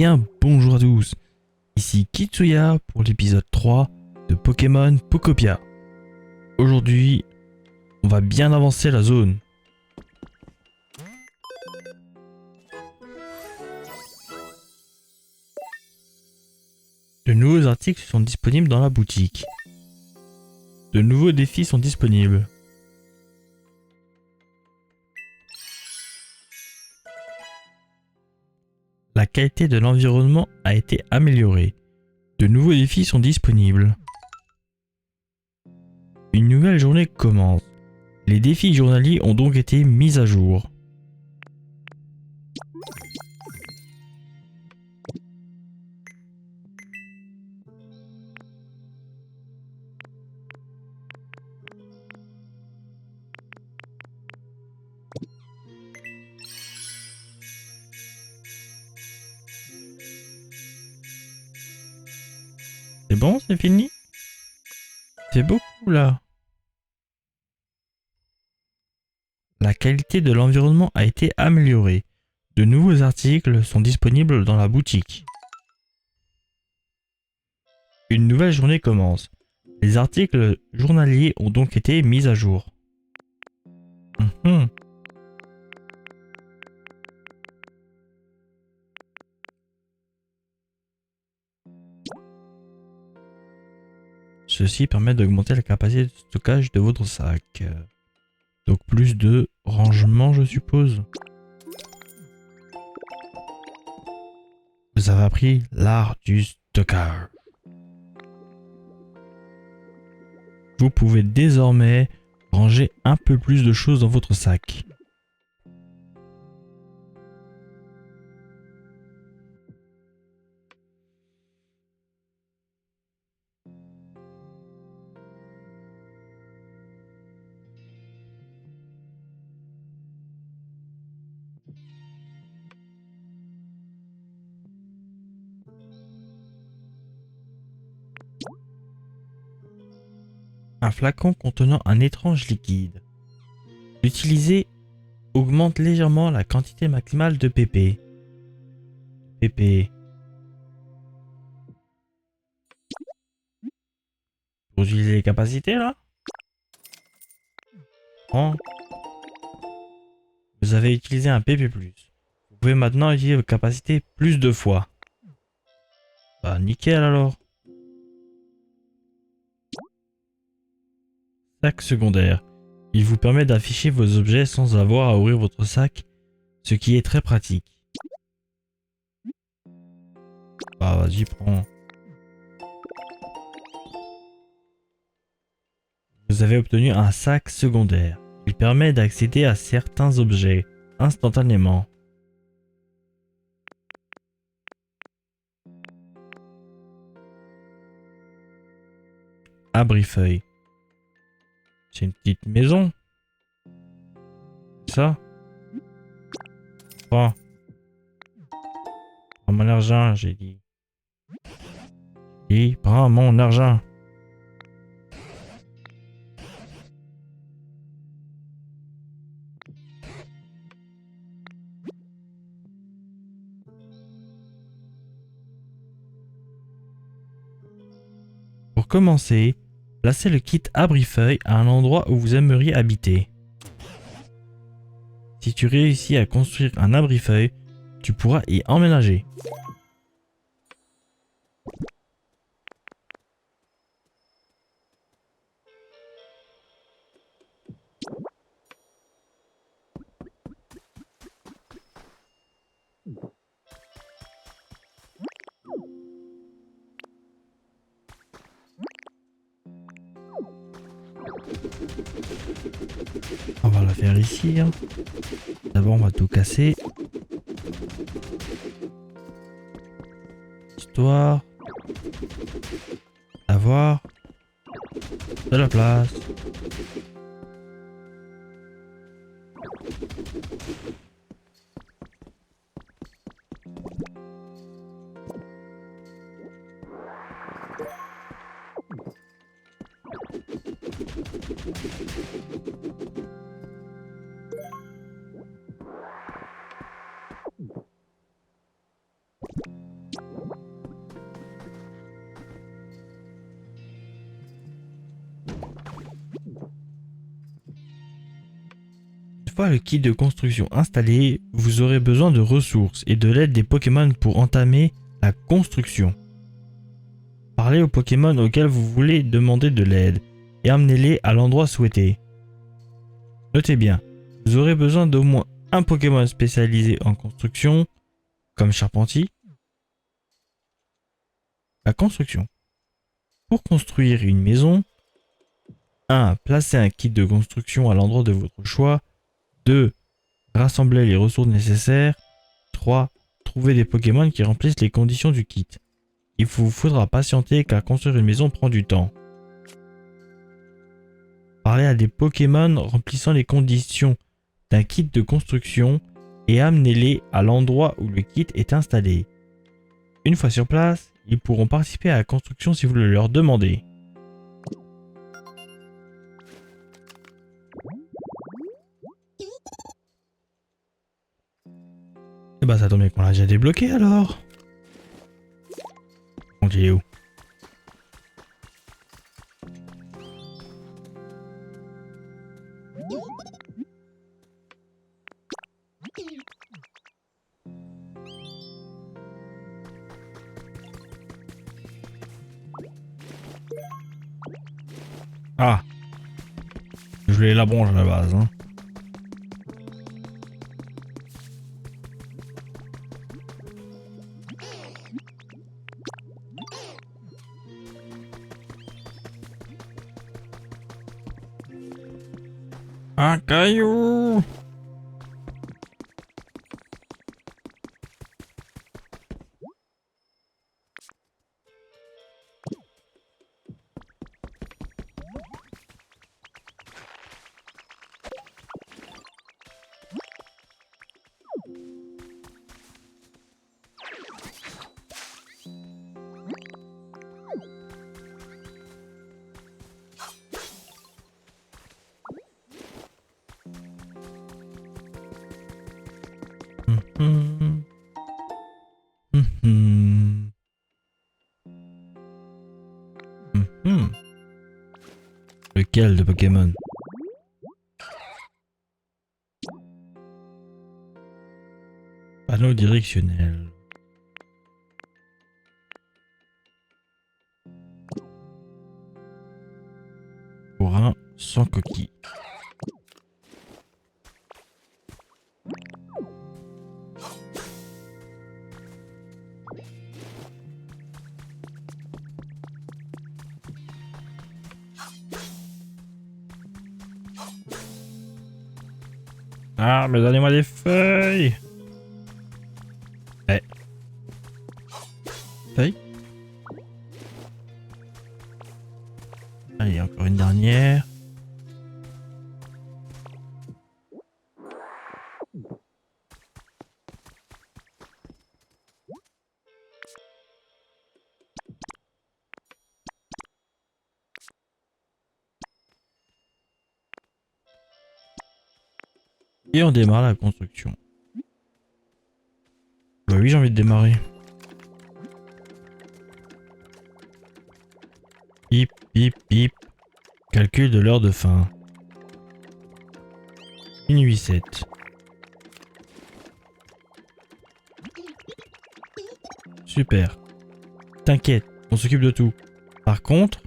bien, bonjour à tous, ici Kitsuya pour l'épisode 3 de Pokémon Pokopia. Aujourd'hui, on va bien avancer la zone. De nouveaux articles sont disponibles dans la boutique. De nouveaux défis sont disponibles. La qualité de l'environnement a été améliorée. De nouveaux défis sont disponibles. Une nouvelle journée commence. Les défis journaliers ont donc été mis à jour. C'est bon, c'est fini? C'est beaucoup là. La qualité de l'environnement a été améliorée. De nouveaux articles sont disponibles dans la boutique. Une nouvelle journée commence. Les articles journaliers ont donc été mis à jour. Ceci permet d'augmenter la capacité de stockage de votre sac. Donc plus de rangement, je suppose. Vous avez appris l'art du stockage. Vous pouvez désormais ranger un peu plus de choses dans votre sac. Un flacon contenant un étrange liquide. L'utiliser augmente légèrement la quantité maximale de PP. PP. Pour utiliser les capacités là? Oh. Vous avez utilisé un PP+. Vous pouvez maintenant utiliser vos capacités plus de fois. Bah nickel alors. Sac secondaire. Il vous permet d'afficher vos objets sans avoir à ouvrir votre sac, ce qui est très pratique. Bah vas-y, prends. Vous avez obtenu un sac secondaire. Il permet d'accéder à certains objets instantanément. Abri-feuille. C'est une petite maison. Ça. Prends. Prends mon argent, j'ai dit. Et prends mon argent. Pour commencer, placez le kit abri-feuille à un endroit où vous aimeriez habiter. Si tu réussis à construire un abri-feuille, tu pourras y emménager. On va la faire ici. D'abord, on va tout casser. Histoire d'avoir de la place. Une fois le kit de construction installé, vous aurez besoin de ressources et de l'aide des Pokémon pour entamer la construction. Parlez aux Pokémon auxquels vous voulez demander de l'aide et amenez-les à l'endroit souhaité. Notez bien, vous aurez besoin d'au moins un Pokémon spécialisé en construction, comme Charpentier. La construction. Pour construire une maison, 1. Placez un kit de construction à l'endroit de votre choix. 2. Rassemblez les ressources nécessaires. 3. Trouvez des Pokémon qui remplissent les conditions du kit. Il vous faudra patienter car construire une maison prend du temps. Parlez à des Pokémon remplissant les conditions d'un kit de construction et amenez-les à l'endroit où le kit est installé. Une fois sur place, ils pourront participer à la construction si vous le leur demandez. Et bah ça tombe bien qu'on l'a déjà débloqué alors. On dit où? Ah, je voulais la bronche à la base, hein. Un caillou! Lequel de Pokémon? Panneau directionnel. Pour un sans coquille. Ah, mais donnez-moi des feuilles! Eh. Feuille? Allez, encore une dernière. Et on démarre la construction. Bah oui, j'ai envie de démarrer. Pip, pip, pip. Calcul de l'heure de fin. Minuit 7. Super. T'inquiète, on s'occupe de tout. Par contre,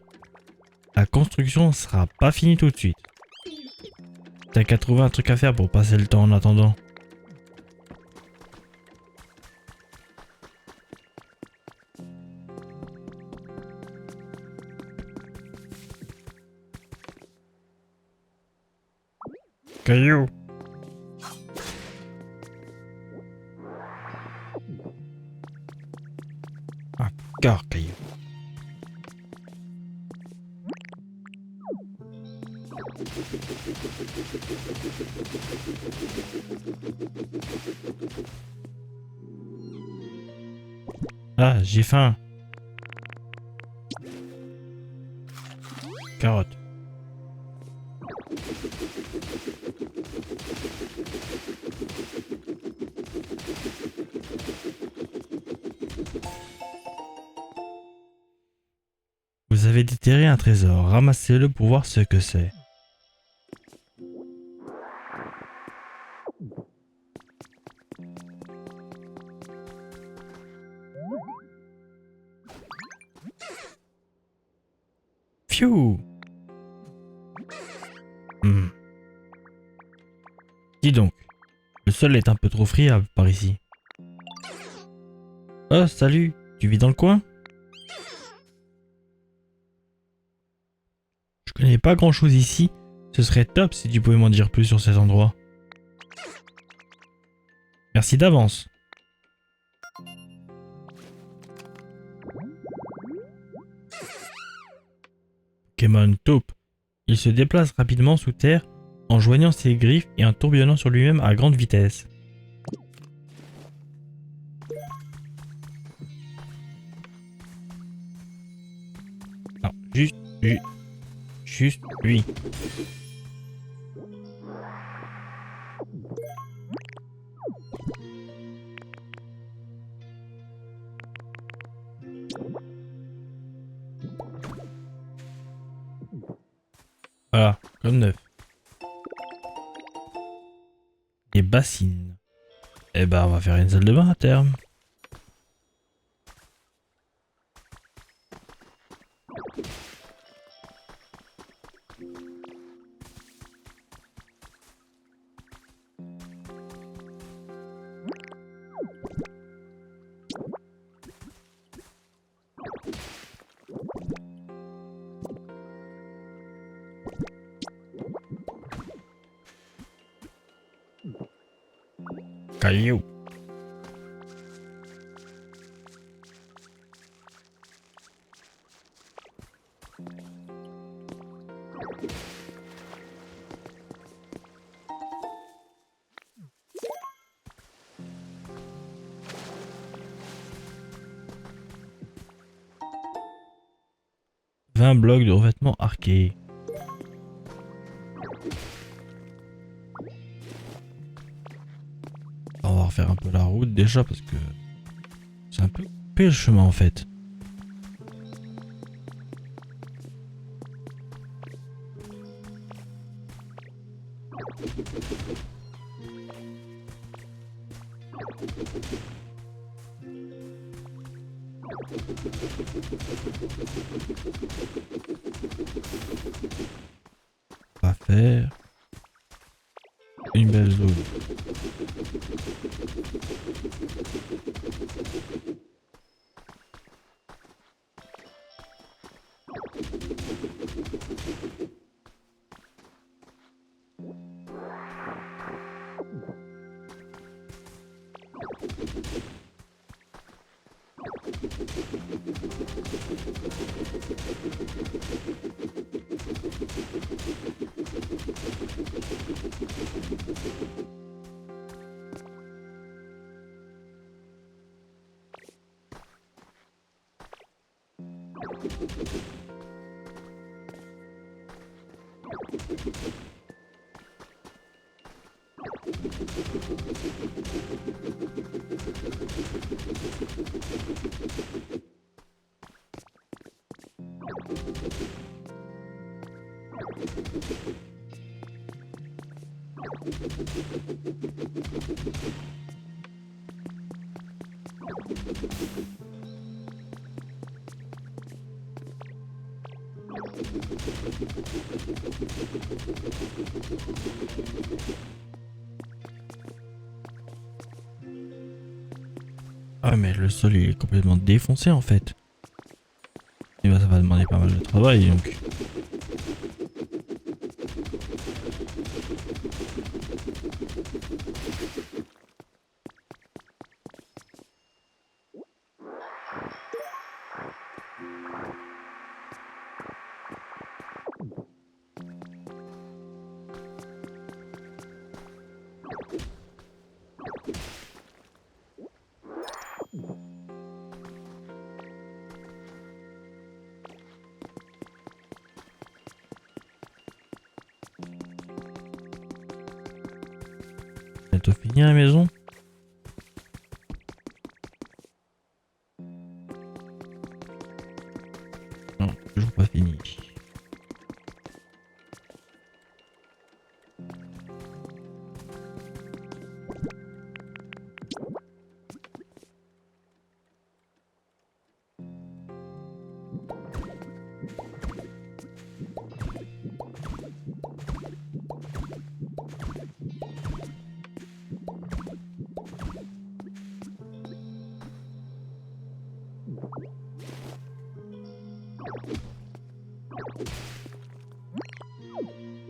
la construction sera pas finie tout de suite. T'as qu'à trouver un truc à faire pour passer le temps en attendant. Caillou. Encore caillou. Ah, j'ai faim. Carotte. Vous avez déterré un trésor, ramassez-le pour voir ce que c'est. Pfiou. Dis donc, le sol est un peu trop friable par ici. Oh, salut, tu vis dans le coin? Je connais pas grand chose ici. Ce serait top si tu pouvais m'en dire plus sur cet endroit. Merci d'avance. Pokémon taupe. Il se déplace rapidement sous terre en joignant ses griffes et en tourbillonnant sur lui-même à grande vitesse. Non, juste lui. Voilà, comme neuf. Les bassines. Eh ben, on va faire une salle de bain à terme. Caillou. Blocs de revêtement arqué. On va refaire un peu la route déjà parce que c'est un peu coupé le chemin en fait. On va faire une belle zone. Ah mais le sol il est complètement défoncé en fait. Et bah ça va demander pas mal de travail donc. Bientôt fini la maison. Non, toujours pas fini.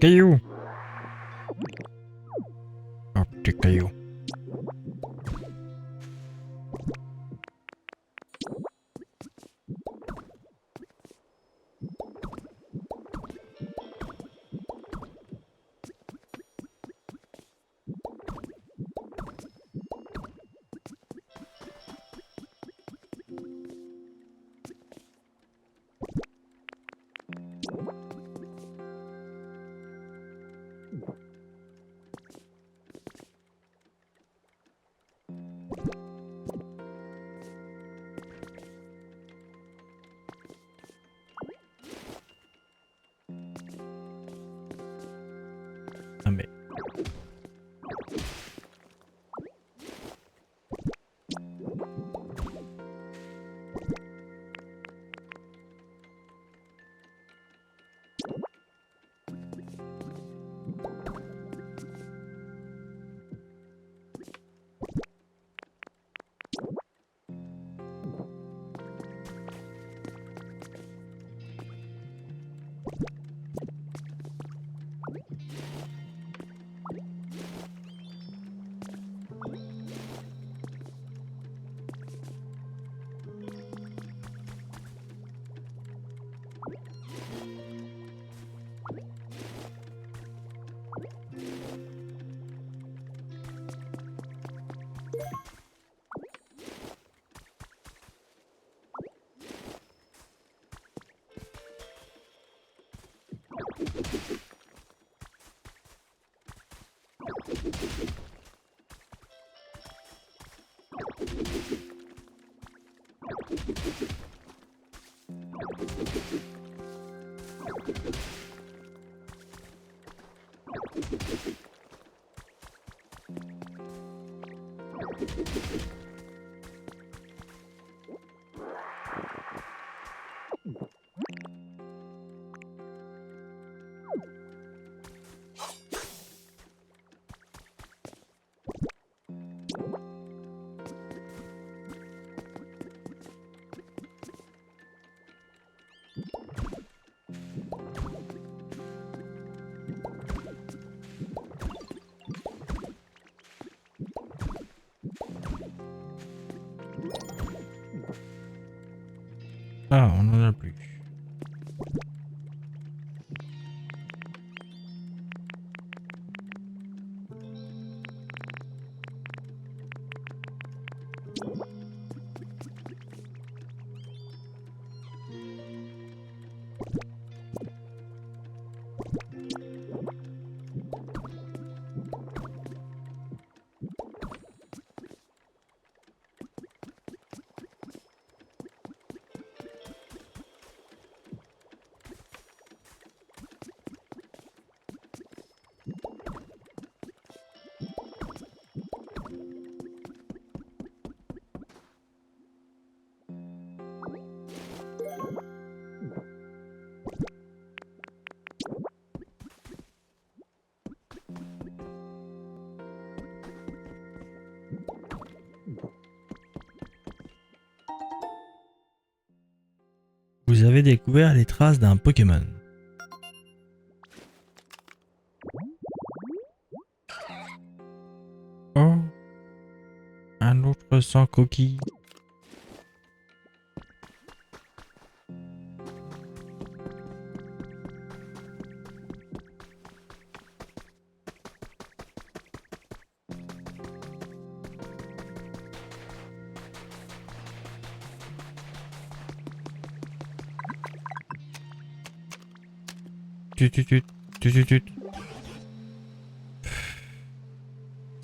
Caillou. Oh, petit caillou. Ah mais... Ah, on en a plus. Vous avez découvert les traces d'un Pokémon. Oh, un autre sans coquille. Ce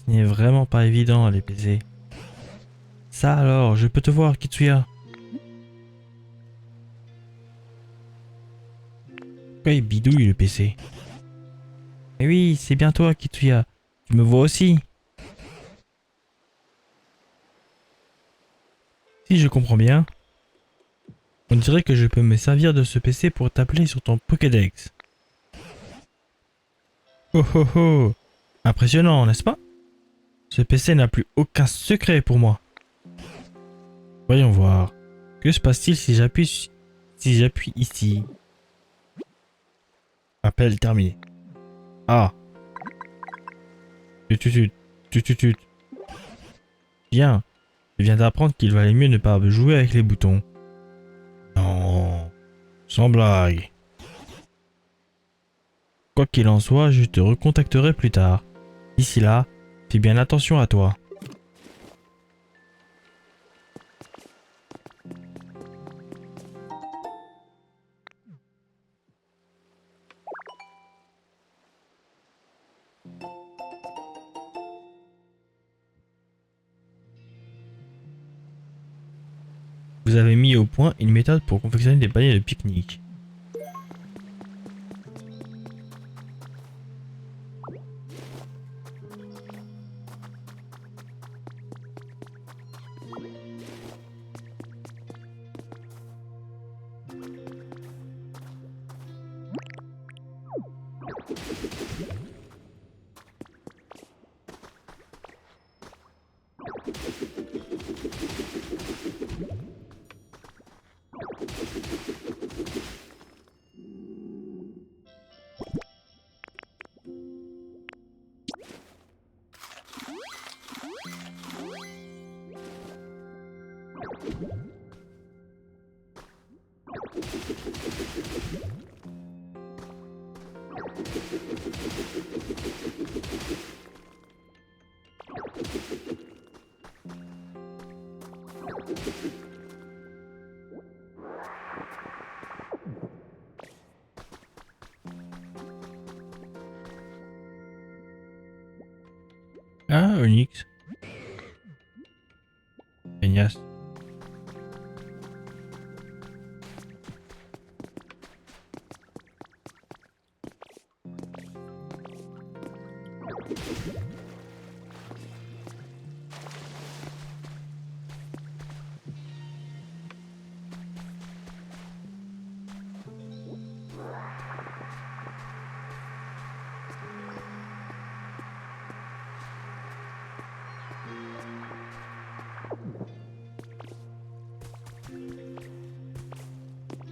n'est vraiment pas évident à les PC. Ça alors, je peux te voir, Kitsuya. Pourquoi il bidouille le PC? Eh oui, c'est bien toi, Kitsuya. Tu me vois aussi. Si je comprends bien, on dirait que je peux me servir de ce PC pour t'appeler sur ton Pokédex. Oh oh oh! Impressionnant, n'est-ce pas? Ce PC n'a plus aucun secret pour moi. Voyons voir. Que se passe-t-il si Si j'appuie ici. Appel terminé. Ah. Tut. Bien. Je viens d'apprendre qu'il valait mieux ne pas jouer avec les boutons. Non. Sans blague. Quoi qu'il en soit, je te recontacterai plus tard. D'ici là, fais bien attention à toi. Vous avez mis au point une méthode pour confectionner des paniers de pique-nique. Ah, Onyx. Feignasse.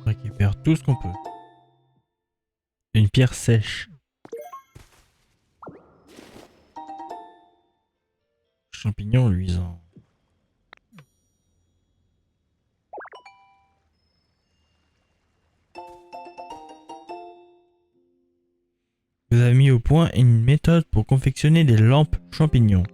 On récupère tout ce qu'on peut. Une pierre sèche. Champignon luisant. Vous avez mis au point une méthode pour confectionner des lampes champignons.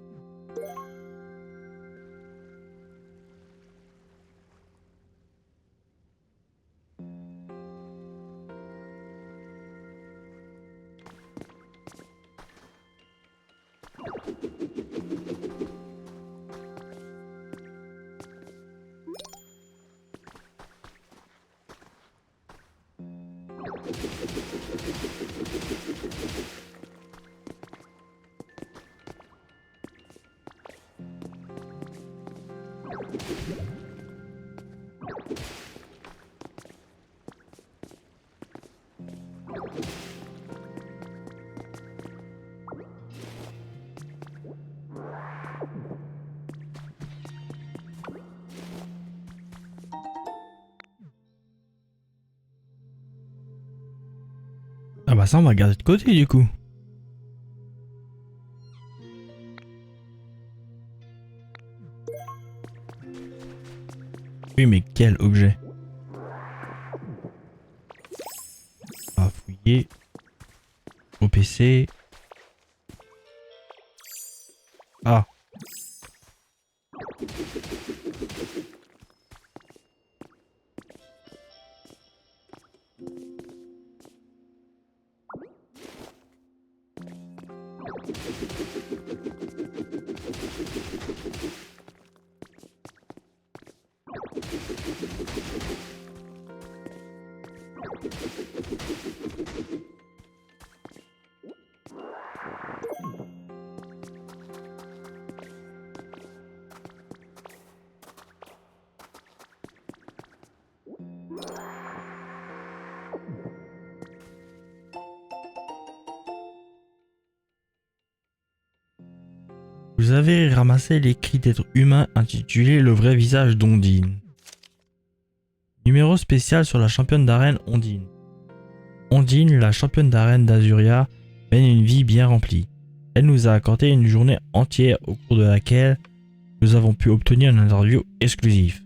Ah bah ça on va garder de côté du coup. Oui mais quel objet? On va fouiller. Au PC. Ah. Vous avez ramassé l'écrit d'être humain intitulé Le vrai visage d'Ondine. Numéro spécial sur la championne d'arène Ondine. Ondine, la championne d'arène d'Azuria, mène une vie bien remplie. Elle nous a accordé une journée entière au cours de laquelle nous avons pu obtenir une interview exclusive.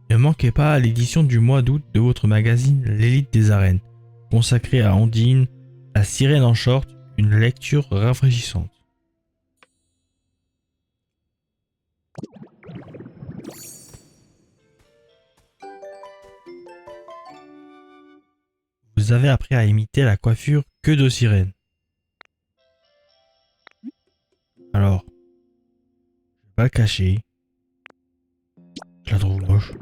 Ne manquez pas l'édition du mois d'août de votre magazine L'élite des arènes, consacrée à Ondine, la sirène en short, une lecture rafraîchissante. Vous avez appris à imiter la coiffure queue de sirène. Alors, je vais pas le cacher, je la trouve moche.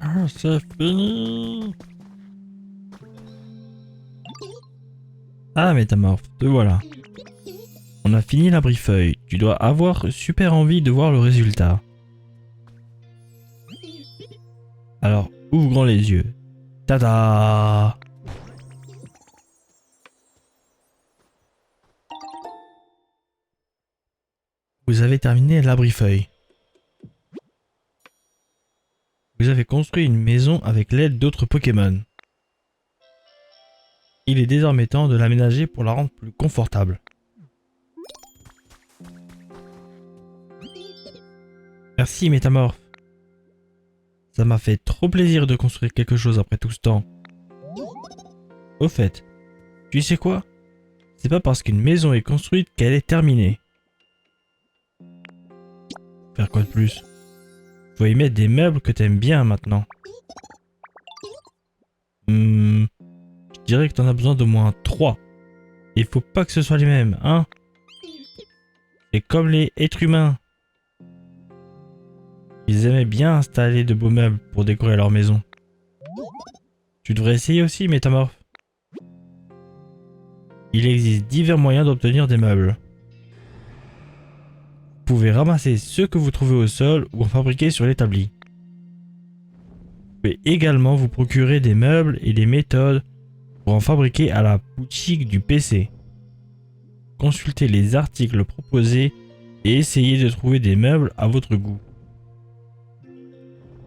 Ah, c'est fini. Ah, Métamorphe, te voilà. On a fini la brifeuille. Tu dois avoir super envie de voir le résultat. Alors, ouvre grand les yeux. Tada! Vous avez terminé la brifeuille. Vous avez construit une maison avec l'aide d'autres Pokémon. Il est désormais temps de l'aménager pour la rendre plus confortable. Merci Métamorphe. Ça m'a fait trop plaisir de construire quelque chose après tout ce temps. Au fait, tu sais quoi? C'est pas parce qu'une maison est construite qu'elle est terminée. Faire quoi de plus? Faut y mettre des meubles que t'aimes bien maintenant. Je dirais que t'en as besoin d'au moins 3. Il faut pas que ce soit les mêmes, hein? C'est comme les êtres humains. Ils aimaient bien installer de beaux meubles pour décorer leur maison. Tu devrais essayer aussi, Métamorphe. Il existe divers moyens d'obtenir des meubles. Vous pouvez ramasser ceux que vous trouvez au sol ou en fabriquer sur l'établi. Vous pouvez également vous procurer des meubles et des méthodes pour en fabriquer à la boutique du PC. Consultez les articles proposés et essayez de trouver des meubles à votre goût.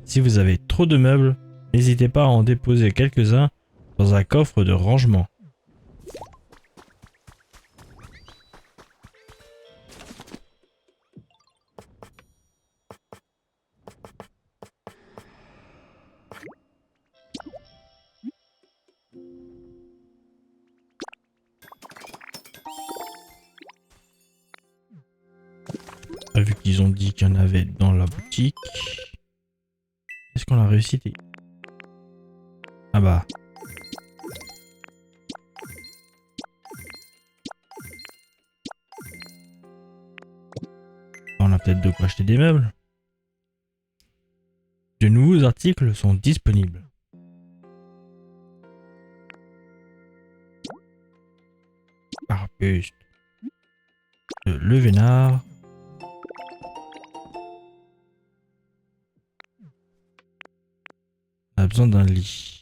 Si vous avez trop de meubles, n'hésitez pas à en déposer quelques-uns dans un coffre de rangement. Vu qu'ils ont dit qu'il y en avait dans la boutique, est-ce qu'on a réussi? Ah bah. On a peut-être de quoi acheter des meubles. De nouveaux articles sont disponibles. Arbuste. Le vénard. On a besoin d'un lit.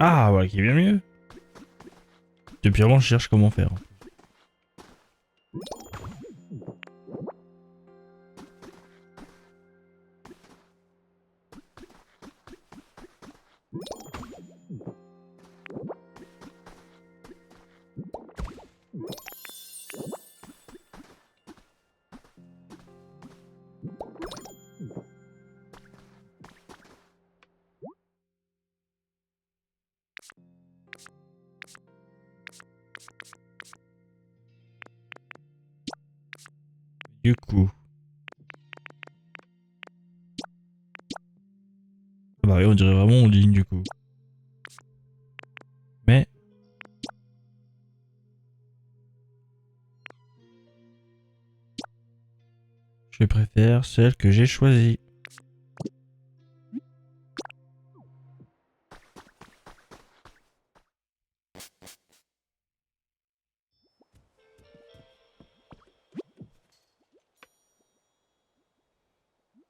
Ah, voilà qui est bien mieux. Depuis avant, je cherche comment faire. Du coup. Ah bah oui, on dirait vraiment Ondine du coup. Mais... je préfère celle que j'ai choisie.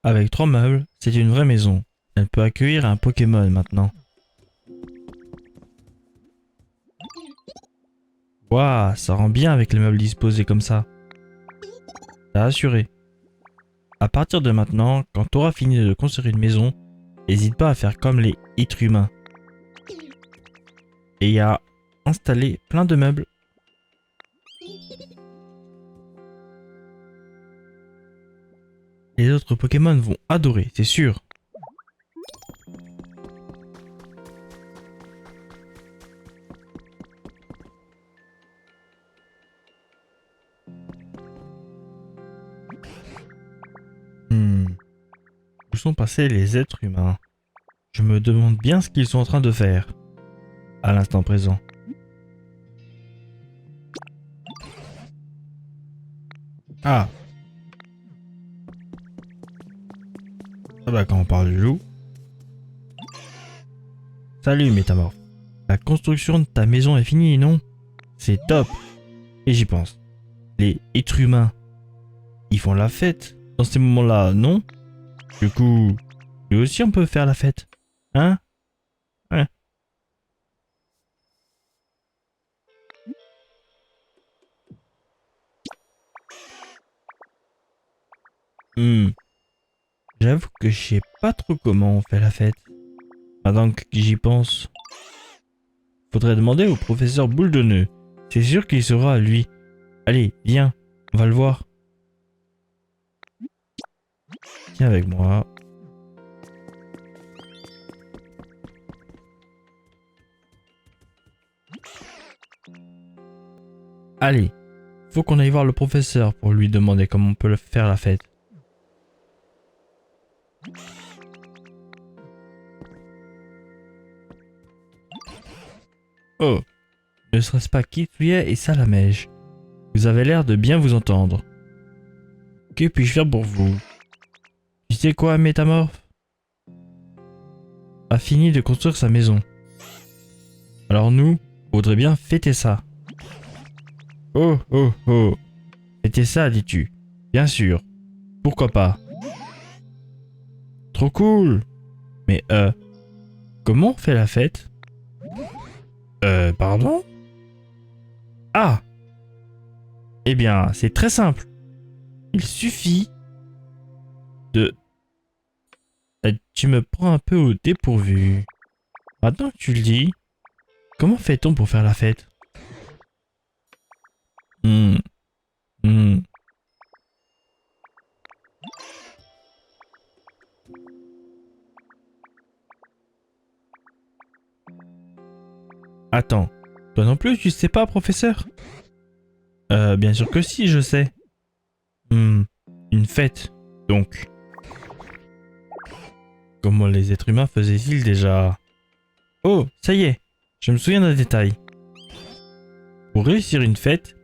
Avec 3 meubles, c'est une vraie maison. Elle peut accueillir un Pokémon maintenant. Waouh, ça rend bien avec les meubles disposés comme ça. T'as assuré. À partir de maintenant, quand tu auras fini de construire une maison, n'hésite pas à faire comme les êtres humains. Et à installer plein de meubles. Les autres Pokémon vont adorer, c'est sûr. Où sont passés les êtres humains? Je me demande bien ce qu'ils sont en train de faire. À l'instant présent. Ah. Ah bah quand on parle du loup. Salut Métamorphe. La construction de ta maison est finie, non? C'est top. Et j'y pense. Les êtres humains, ils font la fête dans ces moments-là, non? Du coup, nous aussi on peut faire la fête. Hein? Hein? J'avoue que je sais pas trop comment on fait la fête. Maintenant que j'y pense. Faudrait demander au professeur Boule de Nœud. C'est sûr qu'il saura, lui. Allez, viens, on va le voir. Viens avec moi. Allez, faut qu'on aille voir le professeur pour lui demander comment on peut faire la fête. Oh, ne serait-ce pas Kitouillet et Salamèche? Vous avez l'air de bien vous entendre. Que puis-je faire pour vous? Tu sais quoi, Métamorphe a fini de construire sa maison. Alors nous, on voudrait bien fêter ça. Oh, oh, oh. Fêter ça, dis-tu? Bien sûr. Pourquoi pas? Trop cool. Mais comment on fait la fête? Pardon? Ah! Eh bien, c'est très simple. Il suffit de... Tu me prends un peu au dépourvu. Maintenant que tu le dis, comment fait-on pour faire la fête? Attends, toi non plus tu sais pas, professeur? Bien sûr que si, je sais. Une fête, donc. Comment les êtres humains faisaient-ils déjà? Oh, ça y est, je me souviens d'un détail. Pour réussir une fête,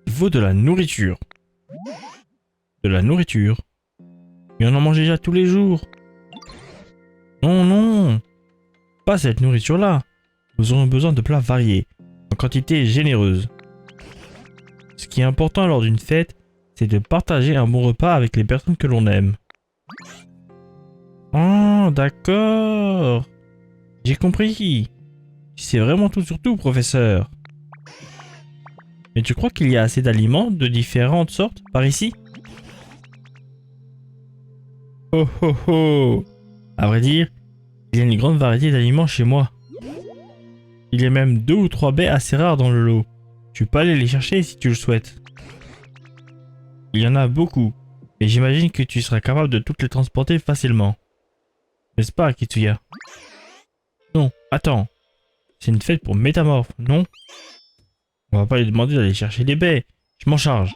il faut de la nourriture. De la nourriture? Mais on en mange déjà tous les jours. Non, non, pas cette nourriture-là. Nous aurons besoin de plats variés, en quantité généreuse. Ce qui est important lors d'une fête, c'est de partager un bon repas avec les personnes que l'on aime. Oh, d'accord. J'ai compris. C'est vraiment tout sur tout, professeur. Mais tu crois qu'il y a assez d'aliments de différentes sortes par ici? Oh oh oh! À vrai dire, il y a une grande variété d'aliments chez moi. Il y a même 2 ou 3 baies assez rares dans le lot. Tu peux aller les chercher si tu le souhaites. Il y en a beaucoup, et j'imagine que tu seras capable de toutes les transporter facilement. N'est-ce pas, Kitsuya? Non, attends. C'est une fête pour Métamorphe, non? On va pas lui demander d'aller chercher des baies. Je m'en charge.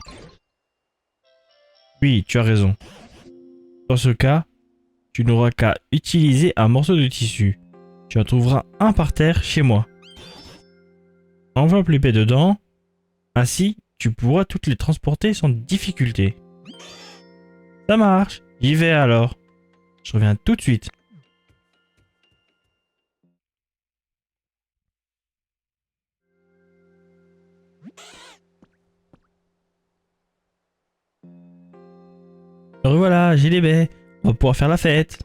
Oui, tu as raison. Dans ce cas, tu n'auras qu'à utiliser un morceau de tissu. Tu en trouveras un par terre chez moi. Enveloppe les baies dedans. Ainsi, tu pourras toutes les transporter sans difficulté. Ça marche. J'y vais alors. Je reviens tout de suite. Revoilà, j'ai les baies. On va pouvoir faire la fête.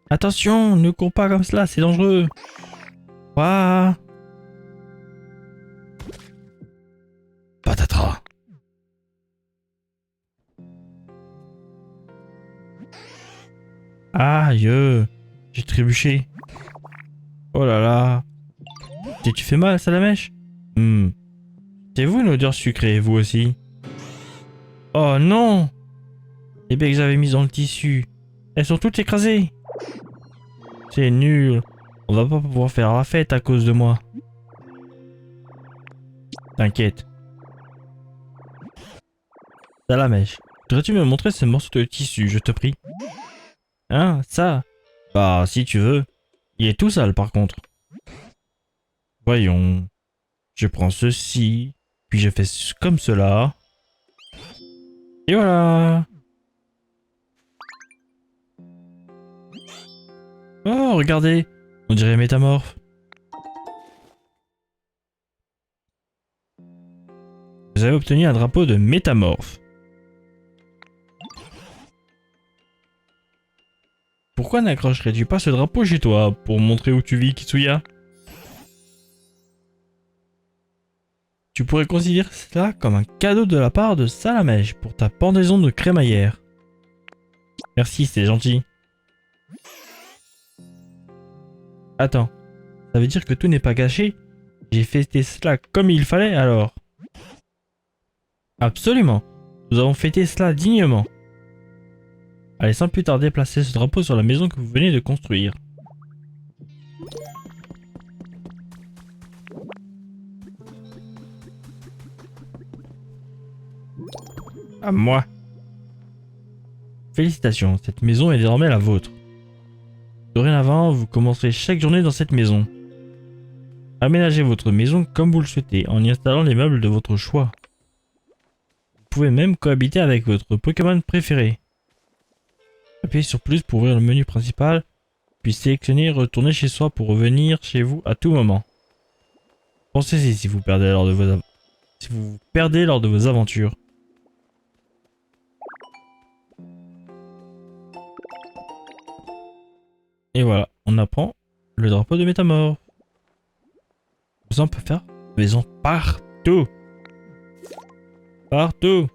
Attention, ne cours pas comme cela, c'est dangereux. Waouh. Patatras. Aïe, j'ai trébuché. Oh là là. Tu fais mal, Salamèche? C'est vous une odeur sucrée, vous aussi? Oh non! Les baies que j'avais mises dans le tissu, elles sont toutes écrasées. C'est nul. On va pas pouvoir faire la fête à cause de moi. T'inquiète. Salamèche, voudrais-tu me montrer ce morceau de tissu, je te prie? Hein, ça? Bah, si tu veux. Il est tout sale par contre. Voyons. Je prends ceci, puis je fais comme cela. Et voilà. Oh, regardez. On dirait Métamorphe. Vous avez obtenu un drapeau de Métamorphe. Pourquoi n'accrocherais-tu pas ce drapeau chez toi pour montrer où tu vis, Kitsuya? Tu pourrais considérer cela comme un cadeau de la part de Salamèche pour ta pendaison de crémaillère. Merci, c'est gentil. Attends, ça veut dire que tout n'est pas gâché? J'ai fêté cela comme il fallait alors? Absolument, nous avons fêté cela dignement. Allez sans plus tarder placer ce drapeau sur la maison que vous venez de construire. À moi. Félicitations, cette maison est désormais la vôtre. Dorénavant, vous commencerez chaque journée dans cette maison. Aménagez votre maison comme vous le souhaitez en y installant les meubles de votre choix. Vous pouvez même cohabiter avec votre Pokémon préféré. Appuyez sur plus pour ouvrir le menu principal, puis sélectionnez retourner chez soi pour revenir chez vous à tout moment. Pensez-y si vous perdez lors de vos aventures. Et voilà, on apprend le drapeau de Métamorphe. On peut faire maison partout. Partout.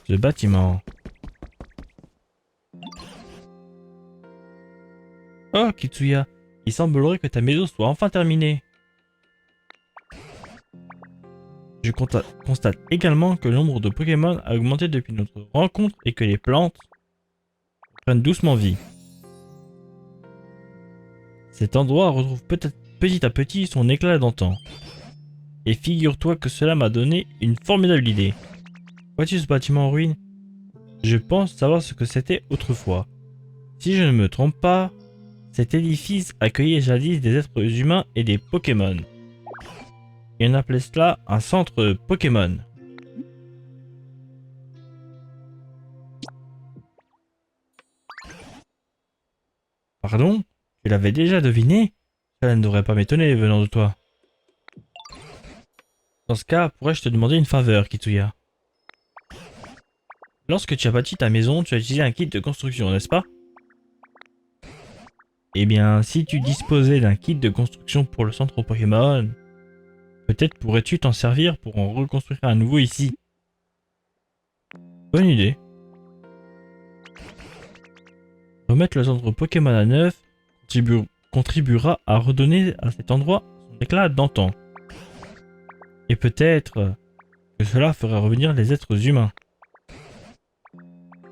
Ce bâtiment. Oh Kitsuya, il semblerait que ta maison soit enfin terminée. Je constate également que le nombre de Pokémon a augmenté depuis notre rencontre et que les plantes prennent doucement vie. Cet endroit retrouve peut-être petit à petit son éclat d'antan. Et figure-toi que cela m'a donné une formidable idée. Vois-tu ce bâtiment en ruine? Je pense savoir ce que c'était autrefois. Si je ne me trompe pas, cet édifice accueillait jadis des êtres humains et des Pokémon. et on appelait cela un centre Pokémon. Pardon? Tu l'avais déjà deviné? Cela ne devrait pas m'étonner venant de toi. Dans ce cas, pourrais-je te demander une faveur, Kitsuya? Lorsque tu as bâti ta maison, tu as utilisé un kit de construction, n'est-ce pas? Eh bien, si tu disposais d'un kit de construction pour le centre Pokémon, peut-être pourrais-tu t'en servir pour en reconstruire un nouveau ici. Bonne idée. Remettre le centre Pokémon à neuf contribuera à redonner à cet endroit son éclat d'antan. Et peut-être que cela fera revenir les êtres humains.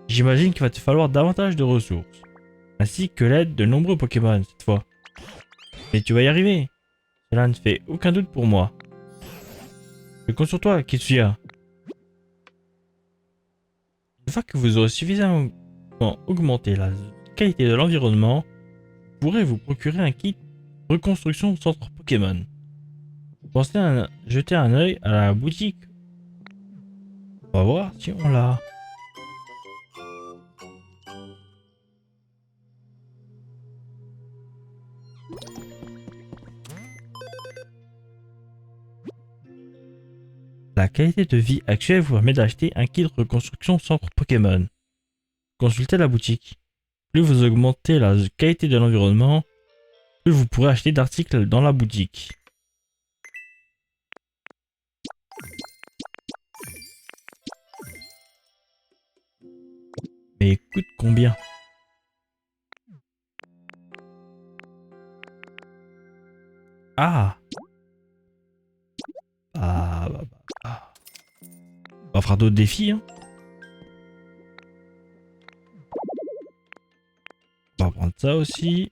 J'imagine qu'il va te falloir davantage de ressources, ainsi que l'aide de nombreux Pokémon cette fois. Mais tu vas y arriver. Cela ne fait aucun doute pour moi. Je compte sur toi, Kitsuya. Une fois que vous aurez suffisamment augmenté la qualité de l'environnement, vous pourrez vous procurer un kit reconstruction centre Pokémon. Pensez à jeter un œil à la boutique. On va voir si on l'a. La qualité de vie actuelle vous permet d'acheter un kit de reconstruction centre Pokémon. Consultez la boutique. Plus vous augmentez la qualité de l'environnement, plus vous pourrez acheter d'articles dans la boutique. Mais coûte combien? Ah! On fera d'autres défis, hein. On va prendre ça aussi.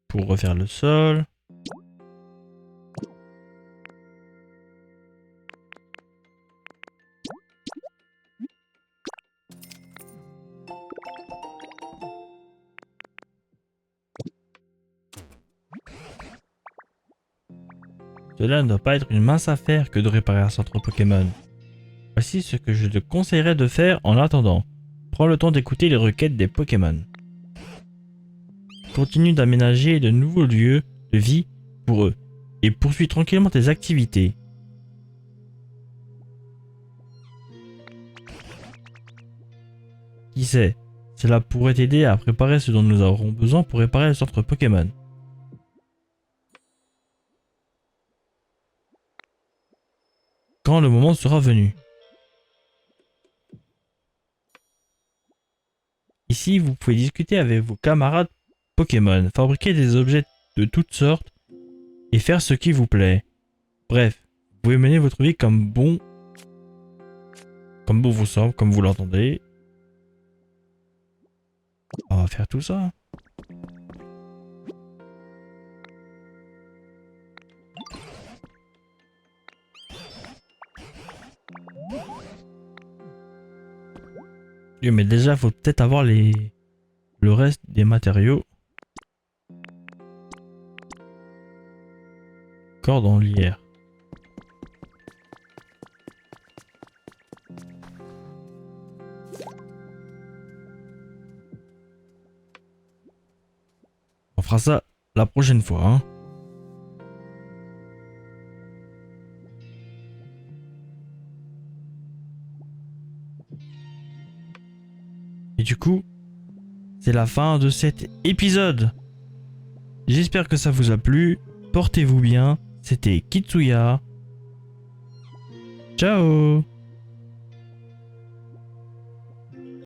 Pour refaire le sol. Cela ne doit pas être une mince affaire que de réparer un centre Pokémon. Voici ce que je te conseillerais de faire en attendant. Prends le temps d'écouter les requêtes des Pokémon. Continue d'aménager de nouveaux lieux de vie pour eux et poursuis tranquillement tes activités. Qui sait, cela pourrait t'aider à préparer ce dont nous aurons besoin pour réparer le centre Pokémon. Quand le moment sera venu. Ici, vous pouvez discuter avec vos camarades Pokémon, fabriquer des objets de toutes sortes et faire ce qui vous plaît. Bref, vous pouvez mener votre vie comme bon vous semble, comme vous l'entendez. On va faire tout ça. Oui, mais déjà, faut peut-être avoir le reste des matériaux. Corde en lierre. On fera ça la prochaine fois, hein. Et du coup, c'est la fin de cet épisode. J'espère que ça vous a plu. Portez-vous bien. C'était Kitsuya. Ciao.